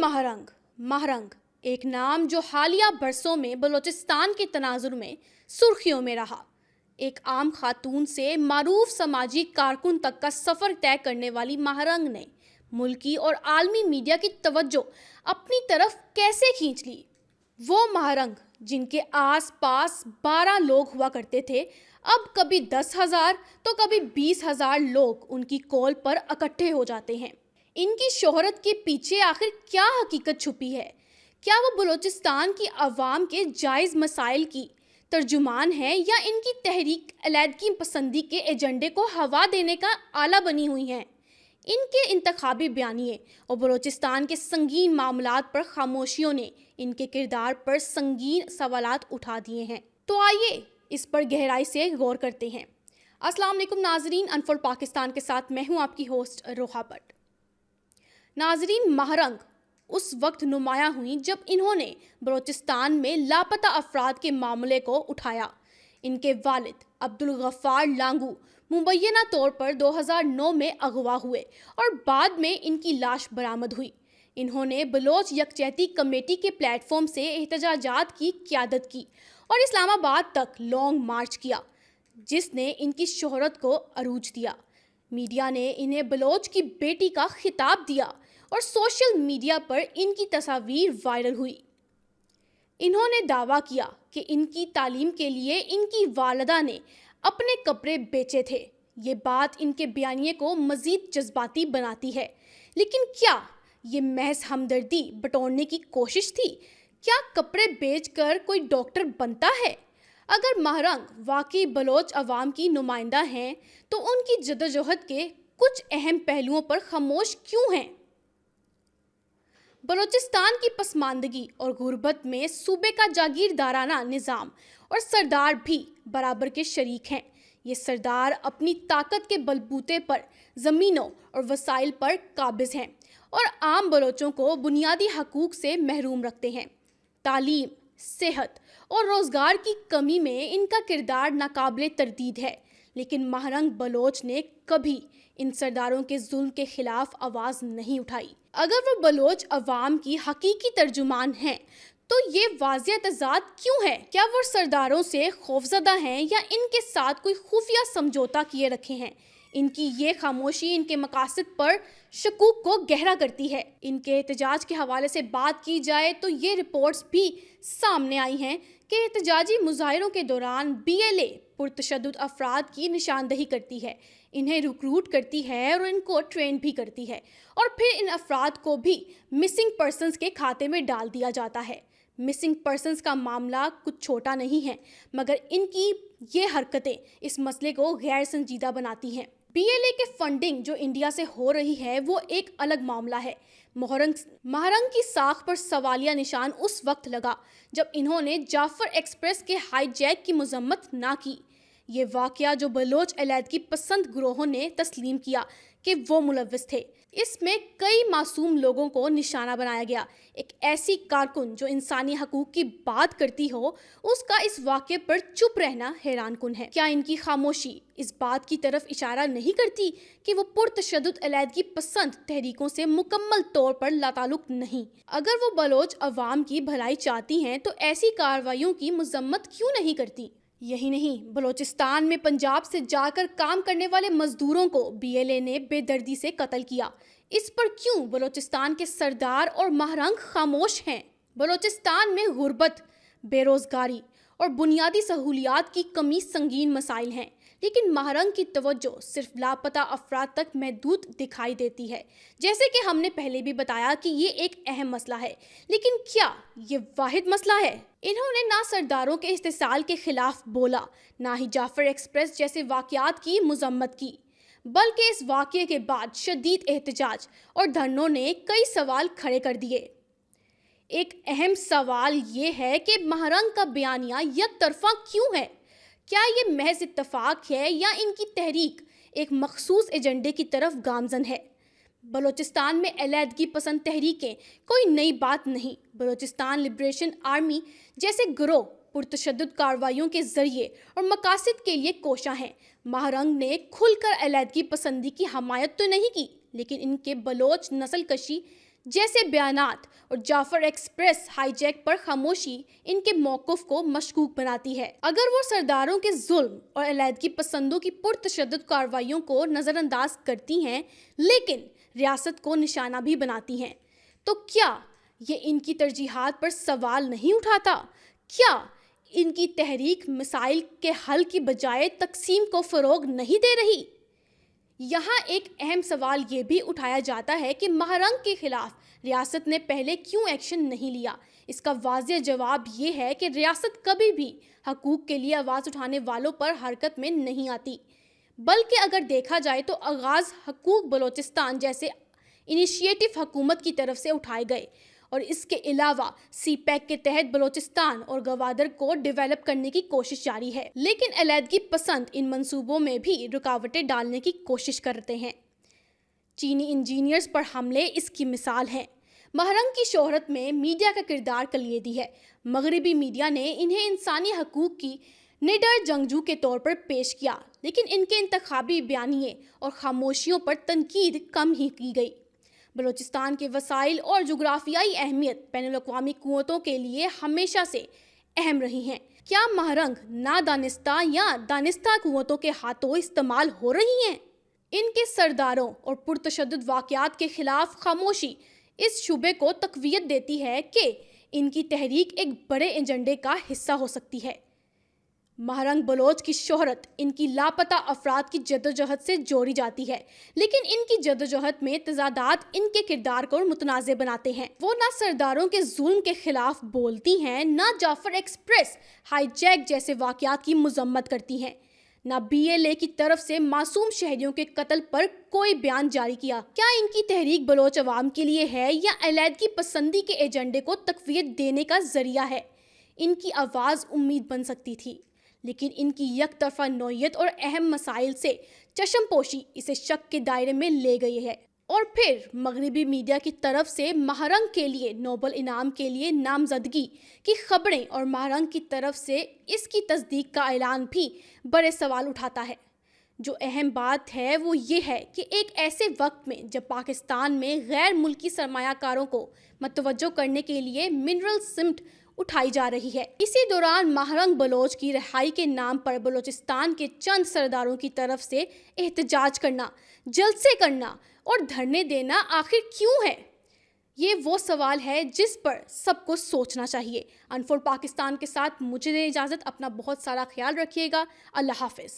महरंग एक नाम जो हालिया बरसों में बलूचिस्तान के तनाजुर में सुर्खियों में रहा। एक आम खातून से मारूफ समाजी कारकुन तक का सफ़र तय करने वाली महरंग ने मुल्की और आलमी मीडिया की तवज्जो अपनी तरफ कैसे खींच ली। वो महरंग जिनके आस पास 12 लोग हुआ करते थे, अब कभी 10,000 तो कभी 20,000 लोग उनकी कॉल पर इकट्ठे हो जाते हैं। इनकी शोहरत के पीछे आखिर क्या हकीकत छुपी है? क्या वो बलूचिस्तान की अवाम के जायज़ मसाइल की तर्जुमान है या इनकी तहरीक अलहदगी पसंदी के एजेंडे को हवा देने का आला बनी हुई हैं? इनके इंतखाबी बयानिए और बलूचिस्तान के संगीन मामलात पर खामोशियों ने इनके किरदार पर संगीन सवालात उठा दिए हैं। तो आइए इस पर गहराई से गौर करते हैं। अस्सलाम वालेकुम नाजरीन, अनफोल्ड पाकिस्तान के साथ मैं हूँ आपकी होस्ट रोहा भट्ट। नाजरीन, महरंग उस वक्त नुमाया हुई जब इन्होंने बलूचिस्तान में लापता अफराद के मामले को उठाया। इनके वालिद अब्दुल गफ्फार लांगू मुबैना तौर पर 2009 में अगवा हुए और बाद में इनकी लाश बरामद हुई। इन्होंने बलोच यकजहती कमेटी के प्लेटफॉर्म से एहतजाजात की क़यादत की और इस्लामाबाद तक लॉन्ग मार्च किया, जिसने इनकी शोहरत को अरूज दिया। मीडिया ने इन्हें बलोच की बेटी का खिताब दिया और सोशल मीडिया पर इनकी तस्वीर वायरल हुई। इन्होंने दावा किया कि इनकी तालीम के लिए इनकी वालिदा ने अपने कपड़े बेचे थे। ये बात इनके बयानिए को मज़ीद जज्बाती बनाती है। लेकिन क्या ये महज हमदर्दी बटोरने की कोशिश थी? क्या कपड़े बेचकर कोई डॉक्टर बनता है? अगर महरंग वाकई बलोच अवाम की नुमाइंदा हैं तो उनकी जदोजहद के कुछ अहम पहलुओं पर खामोश क्यों हैं? बलूचिस्तान की पसमानदगी और गुर्बत में सूबे का जागीरदाराना निज़ाम और सरदार भी बराबर के शरीक हैं। ये सरदार अपनी ताकत के बलबूते पर ज़मीनों और वसाइल पर काबिज़ हैं और आम बलोचों को बुनियादी हकूक़ से महरूम रखते हैं। तालीम, सेहत और रोज़गार की कमी में इनका किरदार नाकाबिले तरदीद है। लेकिन महरंग बलोच ने कभी इन सरदारों के जुल्म के खिलाफ आवाज़ नहीं उठाई। अगर वो बलोच अवाम की हकीकी तर्जुमान हैं तो ये वाज़ेह तज़ाद क्यों है? क्या वो सरदारों से खौफज़दा हैं या इनके साथ कोई खुफिया समझौता किए रखे हैं? इनकी ये खामोशी इनके मकासद पर शकूक को गहरा करती है। इनके एहतजाज के हवाले से बात की जाए तो ये रिपोर्ट्स भी सामने आई हैं कि एहतजाजी मुजाहिरों के दौरान BLA पुरतशद्दुद अफराद की निशानदही करती है, इन्हें रिक्रूट करती है और इनको ट्रेन भी करती है और फिर इन अफराद को भी मिसिंग पर्सनस के खाते में डाल दिया जाता है। मिसिंग पर्सनस का मामला कुछ छोटा नहीं है, मगर इनकी ये हरकतें इस मसले को गैर संजीदा बनाती हैं। BLA के फंडिंग जो इंडिया से हो रही है वो एक अलग मामला है। महरंग की साख पर सवालिया निशान उस वक्त लगा जब इन्होंने जाफर एक्सप्रेस के हाईजैक की मजम्मत ना की। ये वाक़या जो बलोच अलहदगी पसंद ग्रोहों ने तस्लीम किया कि वो मुलव्विस थे, इसमें कई मासूम लोगों को निशाना बनाया गया। एक ऐसी कारकुन जो इंसानी हकूक़ की बात करती हो, उसका इस वाक़े पर चुप रहना हैरान कुन है। क्या इनकी खामोशी इस बात की तरफ इशारा नहीं करती कि वो पुरतशद्दुद अलहदगी पसंद तहरीकों से मुकम्मल तौर पर लाताल्लुक़ नहीं? अगर वो बलोच अवाम की भलाई चाहती हैं तो ऐसी कार्रवाइयों की मजम्मत क्यों नहीं करती? यही नहीं, बलूचिस्तान में पंजाब से जाकर काम करने वाले मजदूरों को BLA ने बेदर्दी से कत्ल किया। इस पर क्यों बलूचिस्तान के सरदार और महरंग खामोश हैं? बलूचिस्तान में गुर्बत, बेरोज़गारी और बुनियादी सहूलियात की कमी संगीन मसाइल हैं, लेकिन महरंग की तवज्जो सिर्फ लापता अफराद तक महदूद दिखाई देती है। जैसे कि हमने पहले भी बताया कि ये एक अहम मसला है, लेकिन क्या ये वाहिद मसला है? इन्होंने ना सरदारों के इस्तेसाल के खिलाफ बोला, ना ही जाफर एक्सप्रेस जैसे वाक़यात की मजम्मत की, बल्कि इस वाक़ये के बाद शदीद एहतजाज और धरनों ने कई सवाल खड़े कर दिए। एक अहम सवाल ये है कि महरंग का बयानिया एक तरफा क्यों है? क्या ये महज इत्तफाक है या इनकी तहरीक एक मखसूस एजेंडे की तरफ गामजन है? बलूचिस्तान में अलहदगी पसंद तहरीकें कोई नई बात नहीं। बलूचिस्तान लिबरेशन आर्मी जैसे गिरोह पुरतशद्दुद कार्रवाइयों के जरिए और मकासद के लिए कोशा हैं। महरंग ने खुलकर अलहदगी पसंदी की हमायत तो नहीं की, लेकिन इनके बलोच नस्ल कशी जैसे बयानात اور جعفر ایکسپریس ہائی جیک پر خاموشی ان کے موقف کو مشکوک بناتی ہے۔ اگر وہ سرداروں کے ظلم اور علیحدگی پسندوں کی پرتشدد کارروائیوں کو نظر انداز کرتی ہیں لیکن ریاست کو نشانہ بھی بناتی ہیں، تو کیا یہ ان کی ترجیحات پر سوال نہیں اٹھاتا؟ کیا ان کی تحریک مسائل کے حل کی بجائے تقسیم کو فروغ نہیں دے رہی؟ یہاں ایک اہم سوال یہ بھی اٹھایا جاتا ہے کہ مہرنگ کے خلاف ریاست نے پہلے کیوں ایکشن نہیں لیا؟ اس کا واضح جواب یہ ہے کہ ریاست کبھی بھی حقوق کے لیے آواز اٹھانے والوں پر حرکت میں نہیں آتی، بلکہ اگر دیکھا جائے تو آغاز حقوق بلوچستان جیسے انیشیٹو حکومت کی طرف سے اٹھائے گئے، اور اس کے علاوہ سی پیک کے تحت بلوچستان اور گوادر کو ڈیولپ کرنے کی کوشش جاری ہے، لیکن علیحدگی پسند ان منصوبوں میں بھی رکاوٹیں ڈالنے کی کوشش کرتے ہیں۔ چینی انجینئرز پر حملے اس کی مثال ہیں۔ مہرنگ کی شہرت میں میڈیا کا کردار کلیدی ہے۔ مغربی میڈیا نے انہیں انسانی حقوق کی نڈر جنگجو کے طور پر پیش کیا، لیکن ان کے انتخابی بیانیے اور خاموشیوں پر تنقید کم ہی کی گئی۔ بلوچستان کے وسائل اور جغرافیائی اہمیت بین الاقوامی قوتوں کے لیے ہمیشہ سے اہم رہی ہیں۔ کیا مہرنگ نادانستہ یا دانستہ قوتوں کے ہاتھوں استعمال ہو رہی ہیں؟ ان کے سرداروں اور پرتشدد واقعات کے خلاف خاموشی اس شبے کو تقویت دیتی ہے کہ ان کی تحریک ایک بڑے ایجنڈے کا حصہ ہو سکتی ہے۔ مہرنگ بلوچ کی شہرت ان کی لاپتہ افراد کی جدوجہد سے جوڑی جاتی ہے، لیکن ان کی جدوجہد میں تضادات ان کے کردار کو متنازع بناتے ہیں۔ وہ نہ سرداروں کے ظلم کے خلاف بولتی ہیں، نہ جعفر ایکسپریس ہائی جیک جیسے واقعات کی مذمت کرتی ہیں، نہ BLA کی طرف سے معصوم شہریوں کے قتل پر کوئی بیان جاری کیا۔ کیا ان کی تحریک بلوچ عوام کے لیے ہے یا علیحدگی پسندی کے ایجنڈے کو تقویت دینے کا ذریعہ ہے؟ ان کی آواز امید بن سکتی تھی، لیکن ان کی یک طرفہ نوعیت اور اہم مسائل سے چشم پوشی اسے شک کے دائرے میں لے گئی ہے۔ اور پھر مغربی میڈیا کی طرف سے مہرنگ کے لیے نوبل انعام کے لیے نامزدگی کی خبریں اور مہرنگ کی طرف سے اس کی تصدیق کا اعلان بھی بڑے سوال اٹھاتا ہے۔ جو اہم بات ہے وہ یہ ہے کہ ایک ایسے وقت میں جب پاکستان میں غیر ملکی سرمایہ کاروں کو متوجہ کرنے کے لیے منرل سمٹ اٹھائی جا رہی ہے، اسی دوران مہرنگ بلوچ کی رہائی کے نام پر بلوچستان کے چند سرداروں کی طرف سے احتجاج کرنا، جلسے کرنا اور دھرنے دینا آخر کیوں ہے؟ یہ وہ سوال ہے جس پر سب کو سوچنا چاہیے۔ انفور پاکستان کے ساتھ مجھے دیں اجازت، اپنا بہت سارا خیال رکھیے گا۔ اللہ حافظ۔